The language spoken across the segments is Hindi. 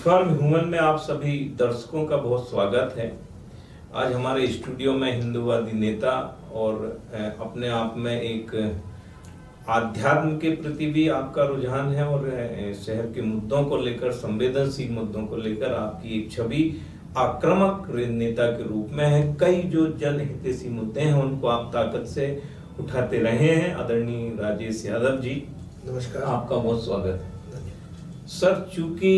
इन्फॉर्म ह्यूमन में आप सभी दर्शकों का बहुत स्वागत है। आज हमारे स्टूडियो में हिंदूवादी नेता और अपने आप में एक आध्यात्म के प्रति भी आपका रुझान है और शहर के मुद्दों को लेकर, संवेदनशील मुद्दों को लेकर आपकी एक छवि आक्रामक नेता के रूप में है। कई जो जनहितैषी मुद्दे हैं उनको आप ताकत से उठाते रहे हैं। आदरणीय राजेश यादव जी, नमस्कार, आपका बहुत स्वागत है। सर, चूंकि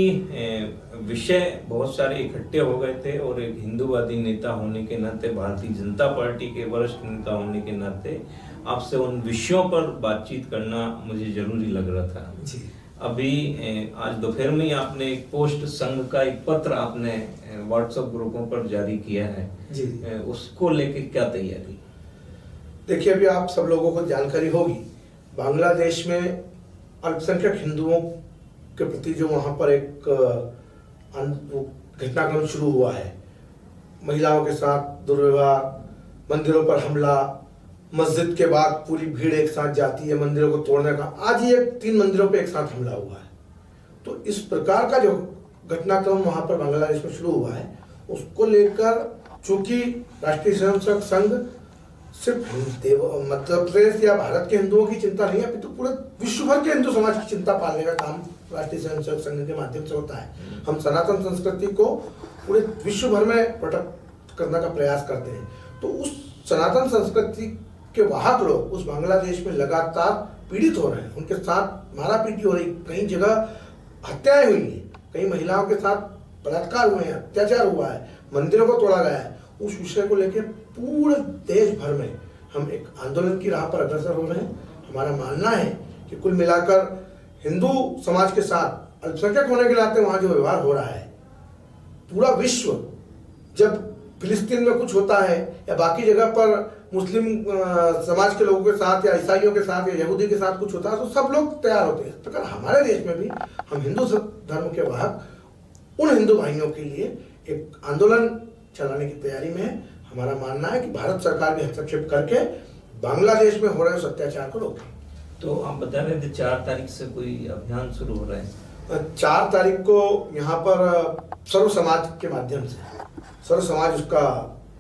विषय बहुत सारे इकट्ठे हो गए थे और एक हिंदूवादी नेता होने के नाते, भारतीय जनता पार्टी के वरिष्ठ नेता होने के नाते आपसे उन विषयों पर बातचीत करना मुझे जरूरी लग रहा था जी। अभी आज दोपहर में ही आपने एक पोस्ट, संघ का एक पत्र आपने व्हाट्सएप ग्रुपों पर जारी किया है जी। उसको लेके क्या तैयारी? देखिए, अभी आप सब लोगों को जानकारी होगी, बांग्लादेश में अल्पसंख्यक हिंदुओं के प्रति जो वहाँ पर एक घटनाक्रम शुरू हुआ है, महिलाओं के साथ दुर्व्यवहार, मंदिरों पर हमला, मस्जिद के बाद पूरी भीड़ एक साथ जाती है मंदिरों को तोड़ने का। आज ही 3 मंदिरों पे एक साथ हमला हुआ है। तो इस प्रकार का जो घटनाक्रम वहाँ पर बांग्लादेश में शुरू हुआ है, उसको लेकर चूंकि राष्ट्रीय स्वयंसेवक संघ सिर्फ मध्य प्रदेश या भारत के हिंदुओं की चिंता नहीं है, अपितु पूरे विश्व भर के हिंदू समाज की चिंता पालने का काम राष्ट्रीय स्वयंसेवक संघ के माध्यम से होता है। हम सनातन संस्कृति को पूरे विश्व भर में प्रोटेक्ट करने का प्रयास करते हैं। तो उस सनातन संस्कृति के वाहक लोग उस बांग्लादेश में लगातार पीड़ित हो रहे हैं, उनके साथ मारापीटी हो रही, कई जगह हत्याएं हुई हैं, कई महिलाओं के साथ बलात्कार हुए हैं, अत्याचार हुआ है, मंदिरों को तोड़ा गया है। उस विषय को लेकर पूरे देश भर में हम एक आंदोलन की राह पर अग्रसर हो रहे हैं। हमारा मानना है कि कुल मिलाकर हिंदू समाज के साथ अल्पसंख्यक होने के नाते वहाँ जो व्यवहार हो रहा है, पूरा विश्व जब फिलिस्तीन में कुछ होता है या बाकी जगह पर मुस्लिम समाज के लोगों के साथ या ईसाइयों के साथ या यहूदी के साथ कुछ होता है, तो सब लोग तैयार होते हैं। इस प्रकार हमारे देश में भी हम हिंदू धर्म के वाहक उन हिंदू भाइयों के लिए एक आंदोलन चलाने की तैयारी में है। हमारा मानना है कि भारत सरकार भी हस्तक्षेप करके बांग्लादेश में हो रहे उस अत्याचार को रोके। तो आप बता रहे थे 4 तारीख से कोई अभियान शुरू हो रहा है। 4 तारीख को यहाँ पर सर्व समाज के माध्यम से सर्व समाज उसका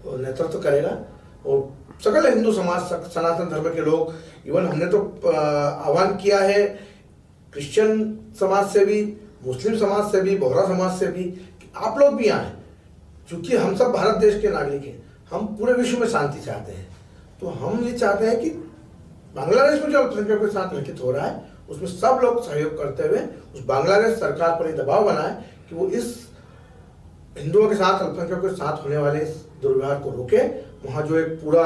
नेतृत्व करेगा और सकल हिंदू समाज, सनातन धर्म के लोग, इवन हमने तो आह्वान किया है क्रिश्चियन समाज से भी, मुस्लिम समाज से भी, बोहरा समाज से भी, कि आप लोग भी आए, क्योंकि हम सब भारत देश के नागरिक हैं। हम पूरे विश्व में शांति चाहते हैं। तो हम ये चाहते हैं कि बांग्लादेश में जो अल्पसंख्यकों के साथ घटित हो रहा है उसमें सब लोग सहयोग करते हुए उस बांग्लादेश सरकार पर दबाव बनाए कि वो इस हिंदुओं के साथ, अल्पसंख्यकों के साथ होने वाले इस दुर्व्यवहार को रोके। वहाँ जो एक पूरा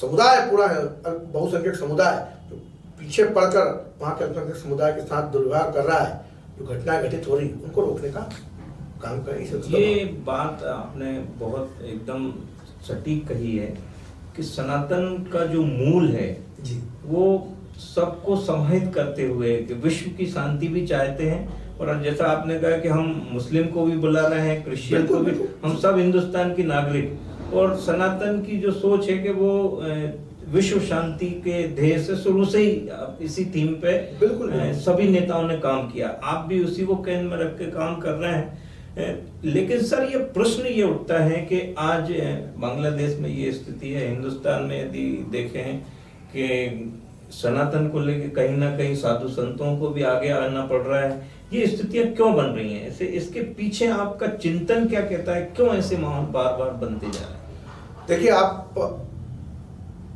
समुदाय, पूरा बहुसंख्यक समुदाय जो पीछे पड़कर वहाँ के अल्पसंख्यक समुदाय के साथ दुर्व्यवहार कर रहा है, जो घटनाएं घटित हो रही, उनको रोकने का काम करें। ये बात आपने बहुत एकदम सटीक कही है कि सनातन का जो मूल है जी, वो सबको समाहित करते हुए कि विश्व की शांति भी चाहते हैं। और जैसा आपने कहा कि हम मुस्लिम को भी बुला रहे हैं, क्रिश्चियन को भी, हम सब हिंदुस्तान की नागरिक। और सनातन की जो सोच है कि वो विश्व शांति के ध्येय से शुरू से ही इसी थीम पे बिल्कुल सभी नेताओं ने काम किया। आप भी उसी को केंद्र में रख के काम कर रहे हैं। लेकिन सर, ये प्रश्न ये उठता है कि आज बांग्लादेश में ये स्थिति है, हिंदुस्तान में यदि देखें कि सनातन को लेकर कहीं ना कहीं साधु संतों को भी आगे आना पड़ रहा है। ये स्थितियां क्यों बन रही हैं? इसके पीछे आपका चिंतन क्या कहता है? क्यों ऐसे माहौल बार बार बनते जा रहे हैं? देखिए, आप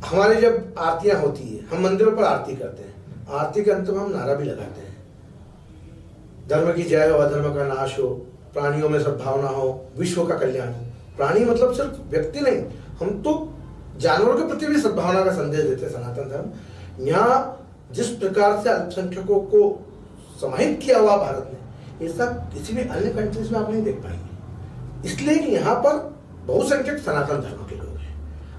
हमारी जब आरतियां होती है, हम मंदिरों पर आरती करते हैं, आरती के अंत में हम नारा भी लगाते हैं, धर्म की जय हो, अधर्म का नाश हो, प्राणियों में सद्भावना हो, विश्व का कल्याण हो। प्राणी मतलब सिर्फ व्यक्ति नहीं, हम तो जानवरों के प्रति भी सद्भावना का संदेश देते हैं। सनातन धर्म यहाँ जिस प्रकार से अल्पसंख्यकों को समाहित किया हुआ भारत ने, ये सब किसी भी अन्य कंट्रीज में आप नहीं देख पाएंगे। इसलिए कि यहाँ पर बहुसंख्यक सनातन धर्म के लोग हैं,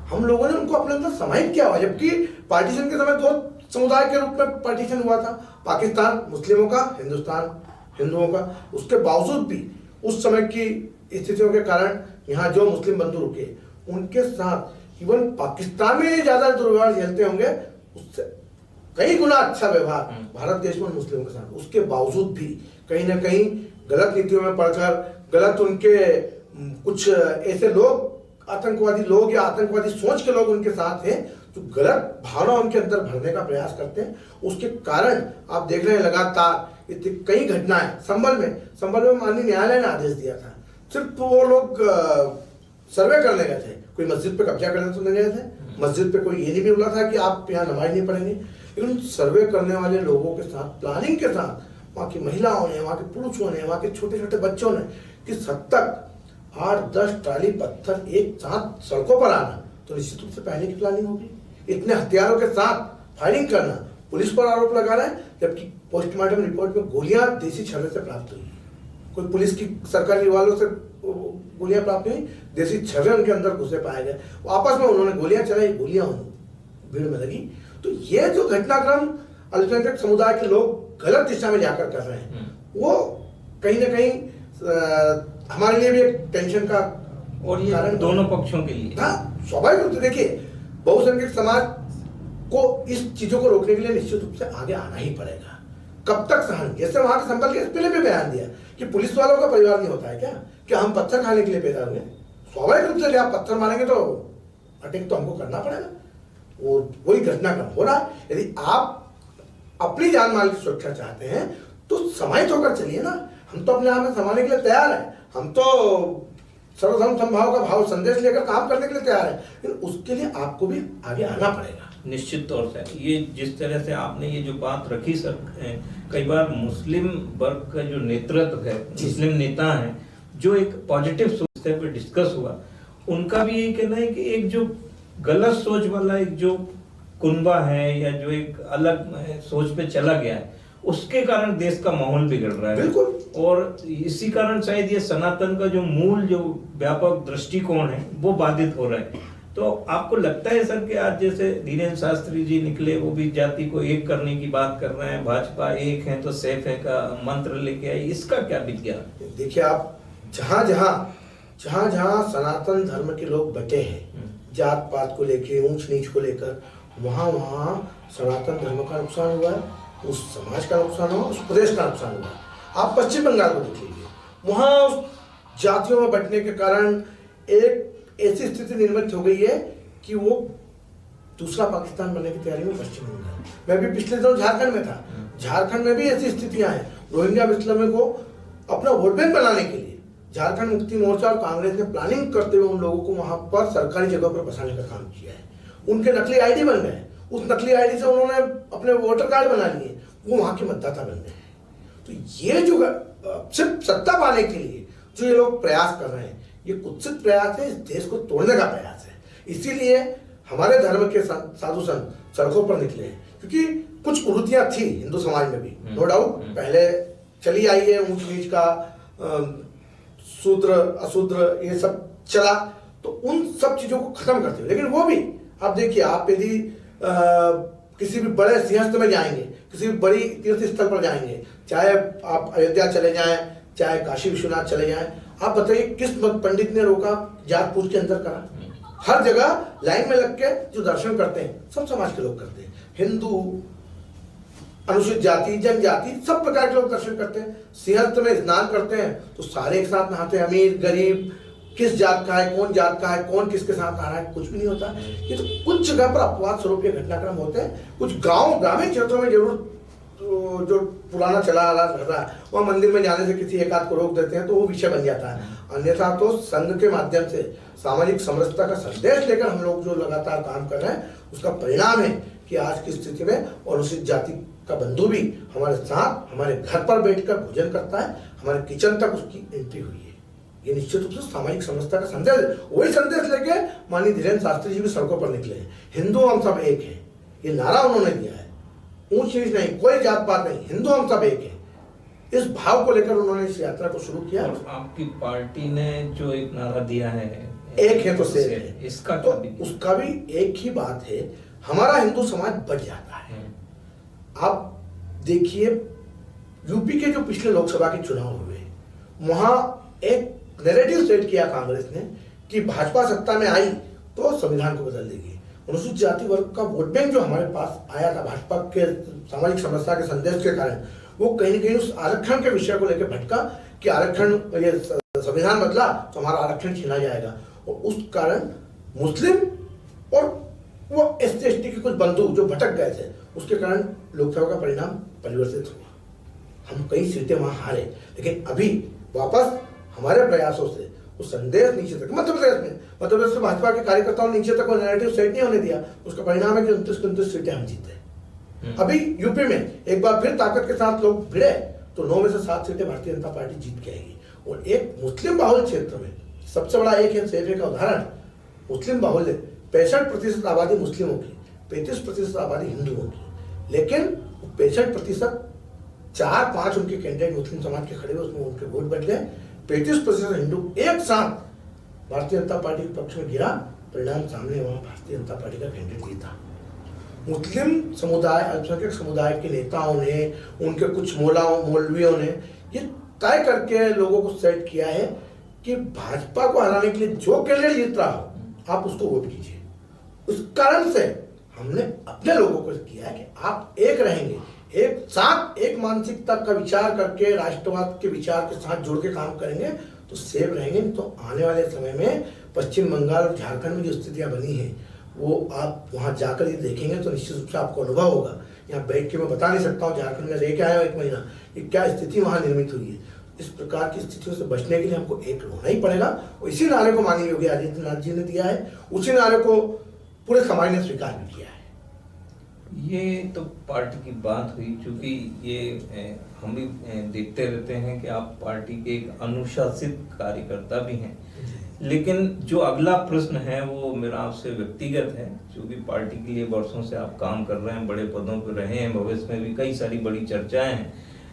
हम लोगों ने उनको अपने अंदर समाहित किया हुआ। जबकि पार्टीशन के समय 2 समुदाय के रूप में पार्टीशन हुआ था, पाकिस्तान मुस्लिमों का, हिंदुस्तान हिंदुओं का। उसके बावजूद भी उस समय की स्थितियों के कारण यहाँ जो मुस्लिम बंधु रुके, उनके साथ इवन पाकिस्तान में ज्यादा दुर्व्यवहार झेलते होंगे, उससे कई गुना अच्छा व्यवहार भारत देश में मुस्लिमों के साथ। उसके बावजूद भी कहीं ना कहीं गलत नीतियों में पड़कर, गलत उनके कुछ ऐसे लोग, आतंकवादी लोग या आतंकवादी सोच के लोग उनके साथ हैं जो गलत भावना उनके अंदर भरने का प्रयास करते हैं। उसके कारण आप देख रहे हैं लगातार इतनी कई घटनाएं। संभल में माननीय न्यायालय ने आदेश दिया था, सिर्फ वो लोग सर्वे करने गए थे, कोई मस्जिद पे कब्जा करने तो नहीं गए थे, मस्जिद पे कोई ये नहीं भी बोला था कि आप यहाँ नमाज नहीं पढ़ेंगे, लेकिन सर्वे करने वाले लोगों के साथ, प्लानिंग के साथ वहाँ की महिलाओं ने, वहाँ के पुरुषों ने, वहाँ के छोटे छोटे बच्चों ने किस हद तक 8-10 ट्राली पत्थर एक साथ सड़कों पर आना, तो निश्चित रूप से पहले की प्लानिंग होगी। इतने हथियारों के साथ फायरिंग करना, पुलिस पर आरोप लगा रहा है, जबकि पोस्टमार्टम रिपोर्ट में गोलियां देसी छर्रे से प्राप्त हुई। कोई पुलिस की सरकारी रिवाल्वर से गोलियां प्राप्त हुई, देसी छर्रे उनके अंदर घुसे पाए गए, आपस में उन्होंने गोलियां चलाई, गोलियां भीड़ में लगी। तो ये जो घटनाक्रम अल्पसंख्यक समुदाय के लोग गलत दिशा में जाकर कर रहे हैं, वो कहीं ना कहीं हमारे लिए भी एक टेंशन का और ये कारण दोनों पक्षों के लिए। हाँ, स्वाभाविक रूप से देखिए, बहुसंख्यक समाज को इस चीजों को रोकने के लिए निश्चित रूप से आगे आना ही पड़ेगा। कब तक सहन? जैसे वहां के संभल के पहले भी बयान दिया कि पुलिस वालों का परिवार नहीं होता है क्या हम पत्थर खाने के लिए पैदा हुए? स्वाभाविक रूप से आप पत्थर मारेंगे तो अटैक तो हमको करना पड़ेगा। और वही घटनाक्रम हो रहा है। यदि आप अपनी जान माल की सुरक्षा चाहते हैं तो समाहित होकर चलिए ना। हम तो अपने आप में समाने के लिए तैयार हैं, हम तो सर्वधर्म समभाव का भाव संदेश लेकर काम करने के लिए तैयार है, लेकिन उसके लिए आपको भी आगे आना पड़ेगा। निश्चित तौर से ये जिस तरह से आपने ये जो बात रखी सर, कई बार मुस्लिम वर्ग का जो नेतृत्व है, मुस्लिम नेता हैं, जो एक पॉजिटिव सोच पे डिस्कस हुआ, उनका भी यही कहना है कि एक जो गलत सोच वाला एक जो कुनबा है या जो एक अलग सोच पे चला गया है, उसके कारण देश का माहौल बिगड़ रहा है। बिल्कुल। और इसी कारण शायद ये सनातन का जो मूल जो व्यापक दृष्टिकोण है वो बाधित हो रहा है। तो आपको लगता है सर कि आज जैसे धीरेन्द्र शास्त्री जी निकले, वो भी जाति को एक करने की बात कर रहे हैं, भाजपा एक है तो सेफ है का मंत्र लेके आई, इसका क्या विज्ञान? देखिए, आप जहां जहां सनातन धर्म के लोग बटे हैं, जात पात को लेके, ऊंच नीच को लेकर, वहां सनातन धर्म का नुकसान हुआ है, उस समाज का नुकसान हुआ, उस प्रदेश का नुकसान हुआ। आप पश्चिम बंगाल को देख लीजिए, वहां उस जातियों में बंटने के कारण एक ऐसी स्थिति निर्मित हो गई है कि वो दूसरा पाकिस्तान बनने की तैयारी में पश्चिम बंगाल। मैं भी पिछले दिनों झारखंड में था, झारखंड में भी ऐसी स्थितियां हैं। रोहिंग्या मुस्लिमों को अपना वोट बैंक बनाने के लिए झारखंड मुक्ति मोर्चा और कांग्रेस ने प्लानिंग करते हुए उन लोगों को वहां पर सरकारी जगह पर बसाने का काम किया है। उनके नकली आईडी बन गए, उस नकली आईडी से उन्होंने अपने वोटर कार्ड बना लिए, वो वहां के मतदाता बन गए। तो ये जो सिर्फ सत्ता पाने के लिए जो ये लोग प्रयास कर रहे हैं, ये कुत्सित प्रयास है, इस देश को तोड़ने का प्रयास है। इसीलिए हमारे धर्म के साधु संत सड़कों पर निकले हैं, क्योंकि कुछ कुरीतियां थी हिंदू समाज में भी, नो डाउट, पहले चली आई है, ऊंच नीच का, शूद्र अशूद्र ये सब चला, तो उन सब चीजों को खत्म करते हुए, लेकिन वो भी आप देखिए, आप यदि किसी भी बड़े सिंहस्थ में जाएंगे, किसी भी बड़ी तीर्थ स्थल पर जाएंगे, चाहे आप अयोध्या चले जाएं, चाहे काशी विश्वनाथ चले जाएं, आप बताइए किस पंडित ने रोका जात पूछ के अंदर करा? हर जगह लाइन में लग के जो दर्शन करते हैं सब समाज के लोग करते हैं, हिंदू, अनुसूचित जाति, जनजाति, सब प्रकार के लोग दर्शन करते हैं। सिंहस्थ में स्नान करते हैं तो सारे एक साथ नहाते हैं, अमीर गरीब, किस जात का है, कौन जात का है, कौन किसके साथ आ रहा है, कुछ भी नहीं होता। ये तो कुछ जगह पर अपवाद स्वरूप ये घटनाक्रम होते हैं। कुछ गांव ग्रामीण क्षेत्रों में जरूर जो पुराना चला आ रहा है, वहाँ मंदिर में जाने से किसी एक आध को रोक देते हैं तो वो विषय बन जाता है। अन्यथा तो संघ के माध्यम से सामाजिक समरसता का संदेश लेकर हम लोग जो लगातार काम कर रहे हैं, उसका परिणाम है कि आज की स्थिति में अनुसूचित जाति का बंधु भी हमारे साथ हमारे घर पर बैठकर भोजन करता है, हमारे किचन तक उसकी एंट्री हुई है। ये निश्चित रूप से सामाजिक समरसता का संदेश, वही संदेश लेके माननीय धीरेन्द्र शास्त्री जी भी सड़कों पर निकले हैं। हिंदू हम सब एक है, ये नारा उन्होंने दिया है, ऊंच नीच नहीं, कोई जात पात नहीं, हिंदू हम सब एक है। इस भाव को लेकर उन्होंने इस यात्रा को शुरू किया। और आपकी पार्टी ने जो एक नारा दिया है, एक है तो सेफ है, इसका तो उसका भी एक ही बात है, हमारा हिंदू समाज बढ़ जाता है। आप देखिए, यूपी के जो पिछले लोकसभा के चुनाव हुए, वहां एक नैरेटिव सेट किया कांग्रेस ने कि भाजपा सत्ता में आई तो संविधान को बदल देगी। अनुसूचित जाति वर्ग का वोट बैंक जो हमारे पास आया था भाजपा के सामाजिक समरसता के संदेश के कारण, वो कहीं न कहीं उस आरक्षण के विषय को लेकर भटका कि आरक्षण ये संविधान बदला तो हमारा आरक्षण छीना जाएगा, और उस कारण मुस्लिम और वो SC/ST के कुछ बंधु जो भटक गए थे, उसके कारण लोकसभा का परिणाम परिवर्तित हुआ। हम कई सीटें वहां हारे, लेकिन अभी वापस हमारे प्रयासों से वो संदेश नीचे तक, मध्य प्रदेश में भाजपा के कार्यकर्ताओं ने नीचे तक वो नैरेटिव सेट नहीं होने दिया। उसका परिणाम है कि 29 सीटें हम जीते। अभी यूपी में एक बार फिर ताकत के साथ लोग भिड़े तो 9 में से 7 सीटें भारतीय जनता पार्टी जीत के आएगी। और एक मुस्लिम बाहुल क्षेत्र में सबसे बड़ा एक है सेफे का उदाहरण, मुस्लिम बाहुल्य 65% आबादी मुस्लिमों की, 35% आबादी हिंदुओं की, लेकिन 65% 4-5 उनके कैंडिडेट मुस्लिम समाज के खड़े हुए, उसमें उनके वोट बढ़ गए। 35% हिंदू एक साथ भारतीय जनता पार्टी के पक्ष में गिरा, परिणाम सामने, वहां भारतीय जनता पार्टी का कैंडिडेट जीता। मुस्लिम समुदाय, अल्पसंख्यक समुदाय के नेताओं ने, उनके कुछ मौलवियों ने ये तय करके लोगों को सेट किया है कि भाजपा को हराने के लिए जो कैंडिडेट जीत रहा हो आप उसको वोट कीजिए। उस कारण से हमने अपने लोगों को किया है कि आप एक रहेंगे, एक साथ एक मानसिकता का विचार करके राष्ट्रवाद के विचार के साथ जुड़ के काम करेंगे तो सेफ रहेंगे। तो आने वाले समय में पश्चिम बंगाल और झारखंड में जो स्थितियां बनी हैं वो आप वहां जाकर ये देखेंगे तो निश्चित रूप से आपको अनुभव होगा। यहाँ बैठ के मैं बता नहीं सकता हूँ, झारखंड में रह के आया हूँ 1 महीना, कि क्या स्थिति वहां निर्मित हुई है। इस प्रकार की स्थितियों से बचने के लिए हमको एक होना ही पड़ेगा, और इसी नारे को माननीय योगी आदित्यनाथ जी ने दिया है, उसी नारे को पूरे समाज ने स्वीकार भी किया है। ये तो पार्टी की बात हुई, क्योंकि ये हम भी देखते रहते हैं कि आप पार्टी के एक अनुशासित कार्यकर्ता भी हैं, लेकिन जो अगला प्रश्न है वो मेरा आपसे व्यक्तिगत है, क्योंकि पार्टी के लिए वर्षों से आप काम कर रहे हैं, बड़े पदों पर रहे हैं, भविष्य में भी कई सारी बड़ी चर्चाएं हैं,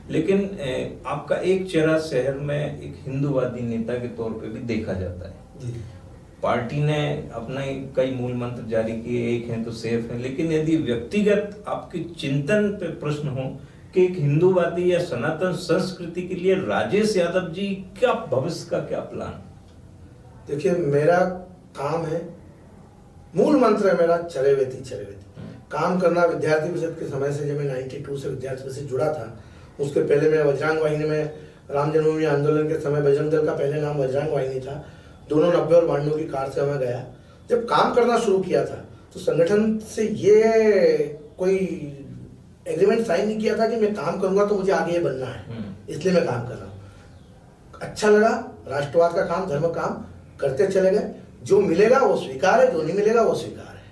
लेकिन आपका एक चेहरा शहर में एक हिंदूवादी नेता के तौर पे भी देखा जाता है। पार्टी ने अपना कई मूल मंत्र जारी किए, एक हैं तो सेफ है, लेकिन यदि व्यक्तिगत आपके चिंतन पे प्रश्न हो कि एक हिंदूवादी या सनातन संस्कृति के लिए राजेश यादव जी क्या भविष्य का क्या प्लान? देखिए, मेरा काम है, मूल मंत्र है मेरा चले वेती काम करना। विद्यार्थी परिषद के समय से, जब मैं 92 से विद्यार्थी परिषद जुड़ा था, उसके पहले मैं बजरंग वाहिनी में राम जन्मभूमि आंदोलन के समय बजरंग दल का पहले नाम बजरंग वाहिनी था, दोनों 90 और 92 की कार से मैं गया। जब काम करना शुरू किया था तो संगठन से ये कोई एग्रीमेंट साइन नहीं किया था कि मैं काम करूंगा तो मुझे आगे ये बनना है, इसलिए मैं काम कर रहा हूँ। अच्छा लगा, राष्ट्रवाद का काम, धर्म काम करते चले गए। जो मिलेगा वो स्वीकार है, जो नहीं मिलेगा वो स्वीकार है।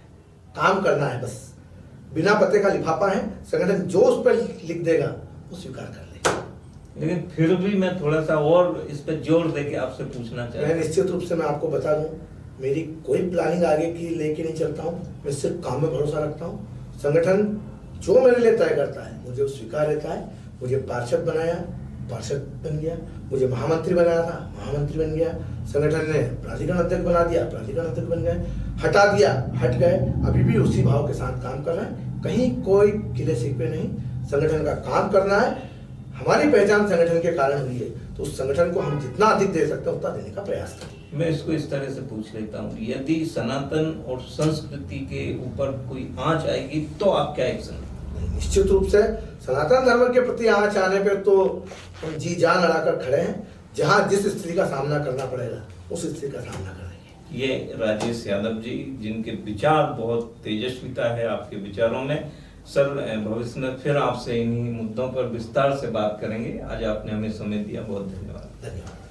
काम करना है बस, बिना पते का लिफाफा है, संगठन जो उस पर लिख देगा वो स्वीकार कर लेगा। लेकिन फिर भी मैं थोड़ा सा और इस पर जोर देके आपसे पूछना चाहता हूं। मैं निश्चित रूप से मैं आपको बता दूं, मेरी कोई प्लानिंग आगे की लेके नहीं चलता हूं, मैं सिर्फ काम में भरोसा रखता हूं। संगठन जो मेरे लिए तय करता है मुझे वो स्वीकार रहता है। मुझे पार्षद बनाया, पार्षद बन गया, मुझे महामंत्री बनाया था, महामंत्री बन गया, संगठन ने प्राधिकरण अध्यक्ष बना दिया, प्राधिकरण अध्यक्ष बन गए, हटा दिया, हट गए, अभी भी उसी भाव के साथ काम कर रहे हैं। कहीं कोई किले सिक्के नहीं, संगठन का काम करना है। हमारी पहचान संगठन के कारण हुई है, तो उस संगठन को हम जितना अधिक दे सकते हैं उतना देने का प्रयास करें। मैं इसको इस तरह से पूछ लेता हूँ, यदि सनातन और संस्कृति के ऊपर कोई आंच आएगी तो आप क्या एक्शन? निश्चित रूप से सनातन धर्म के प्रति आंच आने पर तो हम जी जान लड़ाकर खड़े हैं। जहां जिस स्थिति का सामना करना पड़ेगा उस स्थिति का सामना करेंगे। ये राजेश यादव जी, जिनके विचार बहुत तेजस्विता है आपके विचारों में। सर, भविष्य में फिर आपसे इन्हीं मुद्दों पर विस्तार से बात करेंगे। आज आपने हमें समय दिया, बहुत धन्यवाद। धन्यवाद।